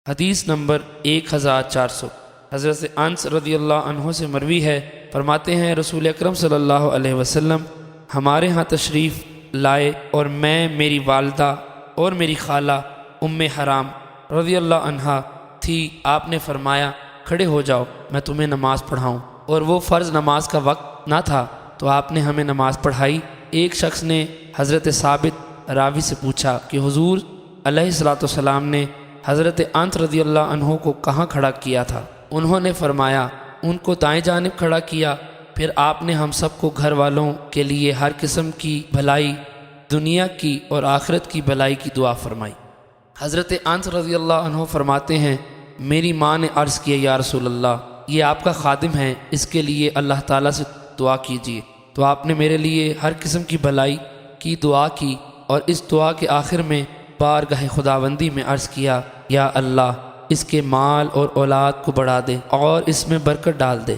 حدیث نمبر 1400 حضرت انس رضی اللہ عنہ سے مروی ہے، فرماتے ہیں رسول اکرم صلی اللہ علیہ وسلم ہمارے ہاں تشریف لائے اور میں، میری والدہ اور میری خالہ ام حرام رضی اللہ عنہا تھی۔ آپ نے فرمایا کھڑے ہو جاؤ، میں تمہیں نماز پڑھاؤں، اور وہ فرض نماز کا وقت نہ تھا تو آپ نے ہمیں نماز پڑھائی۔ ایک شخص نے حضرت ثابت راوی سے پوچھا کہ حضور علیہ الصلوۃ والسلام نے حضرت انس رضی اللہ عنہ کو کہاں کھڑا کیا تھا؟ انہوں نے فرمایا ان کو دائیں جانب کھڑا کیا۔ پھر آپ نے ہم سب کو گھر والوں کے لیے ہر قسم کی بھلائی، دنیا کی اور آخرت کی بھلائی کی دعا فرمائی۔ حضرت انس رضی اللہ عنہ فرماتے ہیں میری ماں نے عرض کیا یا رسول اللہ، یہ آپ کا خادم ہے، اس کے لیے اللہ تعالیٰ سے دعا کیجیے۔ تو آپ نے میرے لیے ہر قسم کی بھلائی کی دعا کی، اور اس دعا کے آخر میں بارگاہ خداوندی میں عرض کیا یا اللہ اس کے مال اور اولاد کو بڑھا دے اور اس میں برکت ڈال دے۔